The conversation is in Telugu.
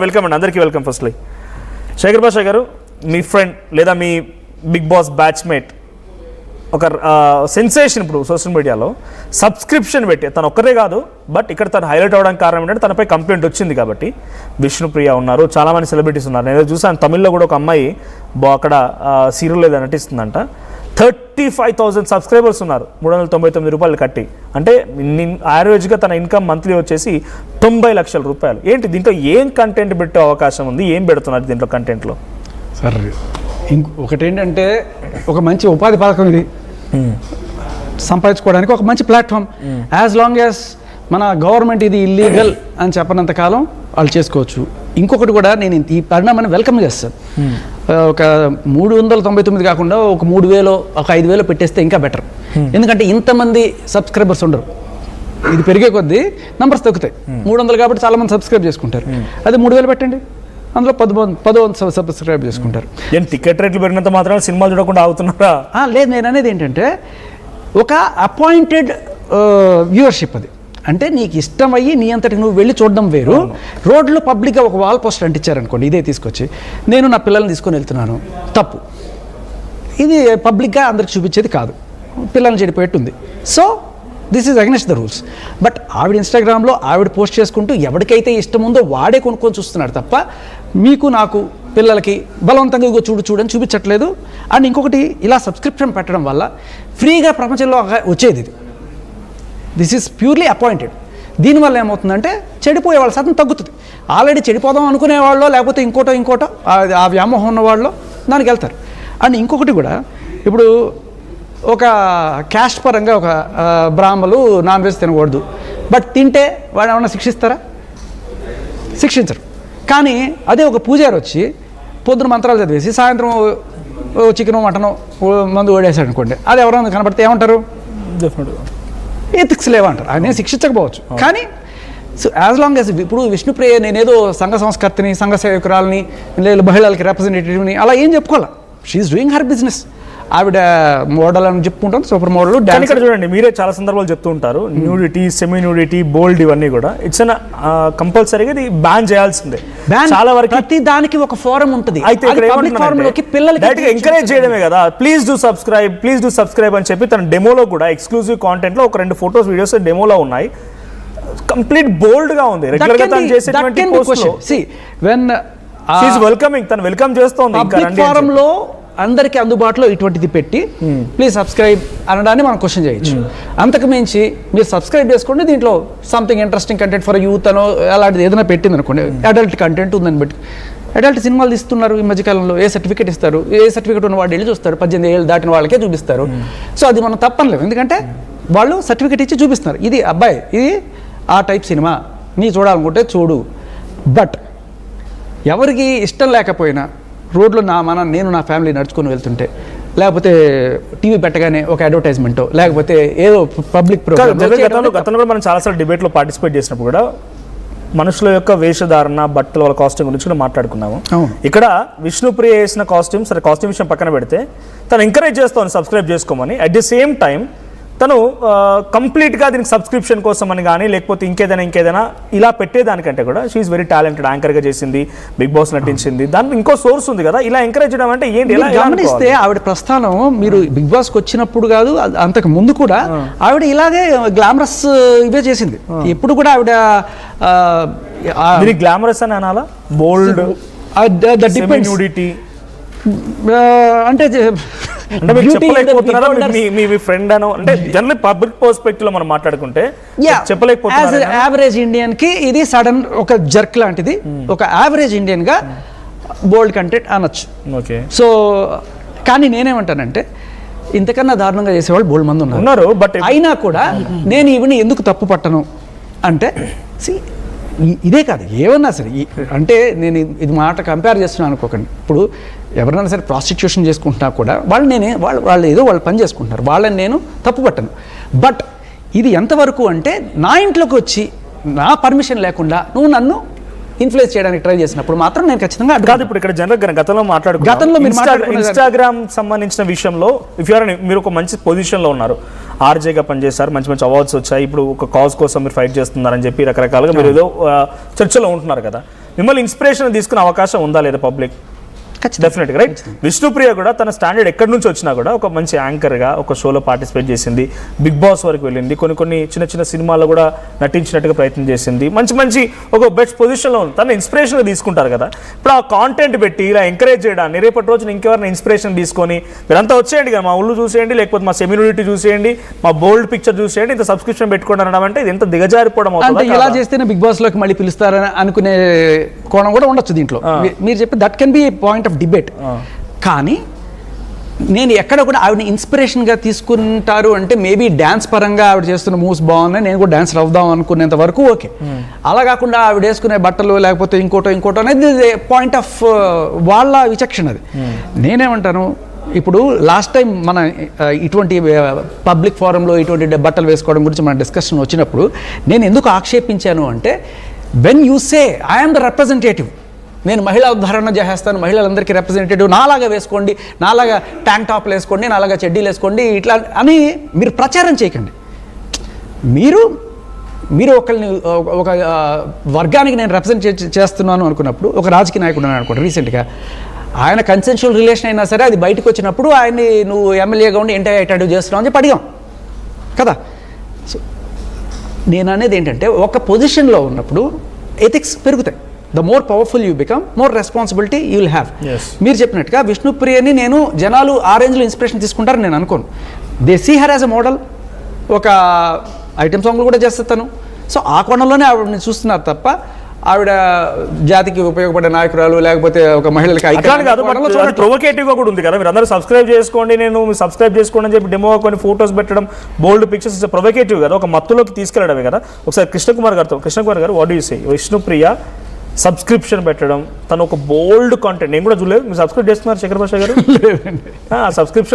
వెల్కమ్ అండి, అందరికీ వెల్కమ్. ఫస్ట్లీ శేఖర్ భాషా గారు, మీ ఫ్రెండ్ లేదా మీ బిగ్ బాస్ బ్యాచ్మేట్ ఒక సెన్సేషన్ ఇప్పుడు సోషల్ మీడియాలో సబ్స్క్రిప్షన్ పెట్టి తను ఒక్కరే కాదు, బట్ ఇక్కడ తను హైలైట్ అవ్వడానికి కారణం ఏంటంటే తనపై కంప్లైంట్ వచ్చింది కాబట్టి. విష్ణుప్రియ ఉన్నారు, చాలామంది సెలబ్రిటీస్ ఉన్నారు. నేను చూసాను తమిళ్లో కూడా ఒక అమ్మాయి అక్కడ సీరియల్ ఏదో నటిస్తుందంట. 35,000 సబ్స్క్రైబర్స్ ఉన్నారు, 399 రూపాయలు కట్టి. అంటే యావరేజ్గా తన ఇన్కమ్ మంత్లీ వచ్చేసి 90 లక్షల రూపాయలు. ఏంటి దీంట్లో ఏం కంటెంట్ పెట్టే అవకాశం ఉంది, ఏం పెడుతున్నారు దీంట్లో కంటెంట్లో? సార్ ఒకటేంటంటే ఒక మంచి ఉపాధి పథకం, ఇది సంపాదించుకోవడానికి ఒక మంచి ప్లాట్ఫామ్. యాజ్ లాంగ్ యాజ్ మన గవర్నమెంట్ ఇది ఇల్లీగల్ అని చెప్పనంత కాలం వాళ్ళు చేసుకోవచ్చు. ఇంకొకటి కూడా నేను ఈ పరిణామాన్ని వెల్కమ్ చేస్తాను. ఒక 399 కాకుండా ఒక 3,000 ఒక 5,000 పెట్టేస్తే ఇంకా బెటర్. ఎందుకంటే ఇంతమంది సబ్స్క్రైబర్స్ ఉండరు, ఇది పెరిగే కొద్దీ నంబర్స్ తగ్గుతాయి. 300 కాబట్టి చాలా మంది సబ్స్క్రైబ్ చేసుకుంటారు. అదే 3,000 పెట్టండి, అందులో 10,000 సబ్స్క్రైబ్ చేసుకుంటారు. టికెట్ రేట్లు పెరిగినంత మాత్రం సినిమాలు చూడకుండా అవుతున్నారా? లేదు, నేను అనేది ఏంటంటే ఒక అపాయింటెడ్ వ్యూవర్షిప్. అది అంటే నీకు ఇష్టం అయ్యి నీ అంతటి నువ్వు వెళ్ళి చూడడం వేరు. రోడ్లో పబ్లిక్గా ఒక వాల్ పోస్టర్ అంటించారనుకోండి, ఇదే తీసుకొచ్చి నేను నా పిల్లల్ని తీసుకొని వెళ్తున్నాను, తప్పు. ఇది పబ్లిక్గా అందరికి చూపించేది కాదు, పిల్లల్ని చెడిపోయేట్టుంది. So this is against the rules. But ఆవిడ ఇన్స్టాగ్రామ్లో ఆవిడ పోస్ట్ చేసుకుంటూ ఎవరికైతే ఇష్టం ఉందో వాడే కొనుక్కొని చూస్తున్నాడు తప్ప మీకు నాకు పిల్లలకి బలవంతంగా ఇగో చూడని చూపించట్లేదు. అండ్ ఇంకొకటి, ఇలా సబ్స్క్రిప్షన్ పెట్టడం వల్ల ఫ్రీగా ప్రపంచంలో వచ్చేది ఇది. This is purely appointed. దీనివల్ల ఏమవుతుందంటే చెడిపోయే వాళ్ళ శాతం తగ్గుతుంది. ఆల్రెడీ చెడిపోదాం అనుకునే వాళ్ళు, లేకపోతే ఇంకోటో ఆ వ్యామోహం ఉన్న వాళ్ళు దానికి వెళ్తారు. అండ్ ఇంకొకటి కూడా, ఇప్పుడు ఒక క్యాస్ట్ పరంగా ఒక బ్రాహ్మలు నాన్ వెజ్ తినకూడదు, బట్ తింటే వాడు ఏమన్నా శిక్షిస్తారా? శిక్షించరు. కానీ అదే ఒక పూజారి వచ్చి పొద్దున మంత్రాలు చదివేసి సాయంత్రం చికెను మటను మందు ఓడేశాడు అనుకోండి, అది ఎవరైనా కనబడితే ఏమంటారు? ఎథిక్స్ లేవంటారు. ఆయన శిక్షించకపోవచ్చు, కానీ సో యాజ్ లాంగ్ యాజ్ ఇప్పుడు విష్ణుప్రియ నేనేదో సంఘ సంస్కర్తిని, సంఘ సేవకురాలని, లేదు మహిళలకి రిప్రజెంటేటివ్ని అలా ఏం చెప్పుకోవాలా. She is doing her business. ఆవిడ మోడల్ అని చెప్పుకుంటాను, సూపర్ మోడల్. ఇక్కడ చూడండి, మీరే చాలా సందర్భాలు చెప్తూ ఉంటారు, న్యూడిటీ, సెమీ న్యూడిటీ, బోల్డ్ ఇవన్నీ కూడా ఇట్స్ కంపల్సరీగా ఇది బ్యాన్ చేయాల్సిందే. చాలా వరకు ప్రతి దానికి ఒక ఫోరం ఉంటుంది. అయితే పిల్లలకి ఎంకరేజ్ చేయడమే కదా, ప్లీజ్ డూ సబ్స్క్రైబ్ అని చెప్పి తన డెమోలో కూడా ఎక్స్క్లూజివ్ కాంటెంట్ లో ఒక 2 ఫొటోస్ వీడియోస్ డెమోలో ఉన్నాయి. కంప్లీట్ బోల్డ్ గా ఉంది. రెగ్యులర్ గా తను చేసేటువంటి పోస్ట్ లో వెల్కమింగ్, తను వెల్కమ్ చేస్తోంది. పబ్లిక్ ఫోరం లో అందరికీ అందుబాటులో ఇటువంటిది పెట్టి ప్లీజ్ సబ్స్క్రైబ్ అనడాన్ని మనం క్వశ్చన్ చేయొచ్చు. అంతకు మించి మీరు సబ్స్క్రైబ్ చేసుకోండి, దీంట్లో something interesting content for youth అనో అలాంటిది ఏదైనా పెట్టింది అనుకోండి, అడల్ట్ కంటెంట్ ఉందని బట్టి. అడల్ట్ సినిమాలు తీస్తున్నారు ఈ మధ్యకాలంలో, ఏ సర్టిఫికేట్ ఇస్తారు? ఏ సర్టిఫికేట్ ఉన్న వాడు వెళ్ళి చూస్తారు, 18 ఏళ్ళు దాటిన వాళ్ళకే చూపిస్తారు. సో అది మనం తప్పనలేము, ఎందుకంటే వాళ్ళు సర్టిఫికేట్ ఇచ్చి చూపిస్తున్నారు, ఇది అబ్బాయి, ఇది ఆ టైప్ సినిమా, నీ చూడాలనుకుంటే చూడు. బట్ ఎవరికి ఇష్టం లేకపోయినా రోడ్లో నేను నా ఫ్యామిలీ నడుచుకొని వెళ్తుంటే, లేకపోతే టీవీ పెట్టగానే ఒక అడ్వర్టైజ్మెంటో, లేకపోతే ఏదో పబ్లిక్ ప్రోగ్రామ్. గతంలో కూడా మనం చాలాసార్లు డిబేట్లో పార్టిసిపేట్ చేసినప్పుడు కూడా మనుషుల యొక్క వేషధారణ, బట్టలు, వాళ్ళ కాస్ట్యూమ్ గురించి కూడా మాట్లాడుకున్నాము. ఇక్కడ విష్ణుప్రియ వేసిన కాస్ట్యూమ్, సరే కాస్ట్యూమ్ విషయం పక్కన పెడితే, తను ఎంకరేజ్ చేస్తాను సబ్స్క్రైబ్ చేసుకోమని. అట్ ది సేమ్ టైం తను కంప్లీట్గా దీనికి సబ్స్క్రిప్షన్ కోసం అని కానీ, లేకపోతే ఇంకేదైనా ఇలా పెట్టేదానికంటే కూడా షీఈస్ వెరీ టాలెంటెడ్. యాంకర్గా చేసింది, బిగ్ బాస్ నటించింది, దానికి ఇంకో సోర్స్ ఉంది కదా. ఇలా ఎంకరేజ్ చేయడం అంటే ఏంటి? ఎలా గమనిస్తే ఆవిడ ప్రస్థానం మీరు బిగ్ బాస్కి వచ్చినప్పుడు కాదు, అంతకు ముందు కూడా ఆవిడ ఇలాగే గ్లామరస్ ఇవే చేసింది. ఎప్పుడు కూడా ఆవిడ గ్లామరస్ అని అనాలా, బోల్డ్, న్యూడిటీ అంటే మీ ఫ్రెండ్ అనో, అంటే జనరల్ పబ్లిక్ పర్స్పెక్టివ్ లో మనం మాట్లాడుకుంటే చెప్పలేకపోతున్నారు. యావరేజ్ ఇండియన్ కి ఇది సడన్ ఒక జర్క్ లాంటిది. ఒక యావరేజ్ ఇండియన్ గా బోల్డ్ కంటెంట్ అనొచ్చు. ఓకే. సో కానీ నేనేమంటానంటే ఇంతకన్నా దారుణంగా చేసేవాళ్ళు బోల్డ్ మంది ఉన్నారు. బట్ అయినా కూడా నేను ఈవిని ఎందుకు తప్పు పట్టను అంటే, ఇదే కాదు ఏమన్నా సరే, అంటే నేను ఇది మాట కంపేర్ చేస్తున్నాను అనుకోకండి. ఇప్పుడు ఎవరైనా సరే ప్రాస్టిట్యూషన్ చేసుకుంటున్నా కూడా వాళ్ళు ఏదో వాళ్ళు పని చేసుకుంటున్నారు, వాళ్ళని నేను తప్పు పట్టను. బట్ ఇది ఎంతవరకు అంటే, నా ఇంట్లోకి వచ్చి నా పర్మిషన్ లేకుండా నువ్వు నన్ను ఇన్ఫ్లుయెన్స్ చేయడానికి ట్రై చేసినప్పుడు మాత్రం నేను ఖచ్చితంగా కాదు. ఇప్పుడు ఇక్కడ జనరల్ గతంలో ఇన్స్టాగ్రామ్ సంబంధించిన విషయంలో మీరు ఒక మంచి పొజిషన్లో ఉన్నారు, ఆర్జేగా పనిచేస్తారు, మంచి మంచి అవార్డ్స్ వచ్చాయి, ఇప్పుడు ఒక కాజ్ కోసం మీరు ఫైట్ చేస్తున్నారని చెప్పి రకరకాలుగా మీరు ఏదో చర్చలో ఉంటున్నారు కదా. మిమ్మల్ని ఇన్స్పిరేషన్ తీసుకునే అవకాశం ఉందా లేదా పబ్లిక్? డెఫినెట్గా రైట్. విష్ణుప్రియ కూడా తన స్టాండర్డ్ ఎక్కడి నుంచి వచ్చినా కూడా ఒక మంచి యాంకర్గా ఒక షోలో పార్టిసిపేట్ చేసింది, బిగ్ బాస్ వరకు వెళ్ళింది, కొన్ని చిన్న సినిమాల్లో కూడా నటించినట్టుగా ప్రయత్నం చేసింది, మంచి ఒక బెస్ట్ పొజిషన్లో ఉంది. తన ఇన్స్పిరేషన్గా తీసుకుంటారు కదా. ఇప్పుడు ఆ కాంటెంట్ పెట్టి ఇలా ఎంకరేజ్ చేయడాన్ని రేపటి రోజున ఇంకెవరైనా ఇన్స్పిరేషన్ తీసుకొని మీరంతా వచ్చేయండి కదా, మా ఊళ్ళు చూసేయండి, లేకపోతే మా సెమ్యూనిటీ చూసేయండి, మా బోల్డ్ పిక్చర్ చూసేయండి, ఇంత సబ్స్క్రిప్షన్ పెట్టుకోండి అనడం అంటే ఇది ఎంత దిగజారిపోవడం అవుతుంది. ఇలా చేస్తేనే బిగ్ బాస్ లోకి మళ్ళీ పిలుస్తారని అనుకునే కోణం కూడా ఉండొచ్చు దీంట్లో. మీరు చెప్పి that can be point of debate. కానీ నేను ఎక్కడ కూడా ఆవిడని ఇన్స్పిరేషన్గా తీసుకుంటారు అంటే మేబీ డ్యాన్స్ పరంగా ఆవిడ చేస్తున్న మూవ్స్ బాగున్నాయి, నేను కూడా డ్యాన్స్ అవుదాం అనుకునేంత వరకు ఓకే. అలా కాకుండా ఆవిడ వేసుకునే బట్టలు లేకపోతే ఇంకోటో అనేది పాయింట్ ఆఫ్ వాళ్ళ విచక్షణ అది. నేనేమంటాను, ఇప్పుడు లాస్ట్ టైం మన ఇటువంటి పబ్లిక్ ఫోరంలో ఇటువంటి బట్టలు వేసుకోవడం గురించి మన డిస్కషన్ వచ్చినప్పుడు నేను ఎందుకు ఆక్షేపించాను అంటే, when you say I'm the representative, నేను మహిళా ఉద్ధారణ చేసేస్తాను, మహిళలందరికీ రిప్రజెంటేటివ్, నాలాగా వేసుకోండి, నాలాగా ట్యాంక్ టాప్లు వేసుకోండి, నాలాగా చెడ్డీలు వేసుకోండి, ఇట్లా అని మీరు ప్రచారం చేయకండి. మీరు ఒకరిని ఒక వర్గానికి నేను రిప్రజెంట్ చేస్తున్నాను అనుకున్నప్పుడు, ఒక రాజకీయ నాయకుడు అనుకోండి, రీసెంట్గా ఆయన కన్సెన్షువల్ రిలేషన్ అయినా సరే అది బయటకు వచ్చినప్పుడు ఆయన్ని నువ్వు ఎమ్మెల్యేగా ఉండి ఎంటర్ అయ్యేటట్టు చేస్తున్నావు అని చెప్పి అడిగాం కదా. సో నేను అనేది ఏంటంటే, ఒక పొజిషన్లో ఉన్నప్పుడు ఎథిక్స్ పెరుగుతాయి. The more powerful you become, more responsibility you will have. మీరు చెప్పినట్టుగా విష్ణుప్రియని నేను జనాలు ఆ రేంజ్లో ఇన్స్పిరేషన్ తీసుకుంటారని నేను అనుకోను. They see her as a model, ఒక ఐటమ్ సాంగ్లు కూడా చేస్తాను. సో ఆ కోణంలోనే ఆవిడని చూస్తున్నారు తప్ప ఆవిడ జాతికి ఉపయోగపడే నాయకురాలు లేకపోతే ఒక మహిళలకి ప్రొవోకేటివ్గా కూడా ఉంది కదా. మీరు అందరూ సబ్స్క్రైబ్ చేసుకోండి, నేను సబ్స్క్రైబ్ చేసుకోండి అని చెప్పి డెమో కొన్ని ఫోటోస్ పెట్టడం, బోల్డ్ పిక్చర్స్ ప్రొవోకేటివ్ కదా, ఒక మత్తులోకి తీసుకెళ్ళడమే కదా. ఒకసారి కృష్ణకుమార్ గారు what do you say, Vishnupriya subscription పెట్టడం, తను ఒక బోల్డ్ కాంటెంట్, నేను కూడా చూడలేదు, మీరు సబ్స్క్రైబ్ చేస్తున్నారు శేఖర్ భాష గారు? సబ్స్క్రిప్షన్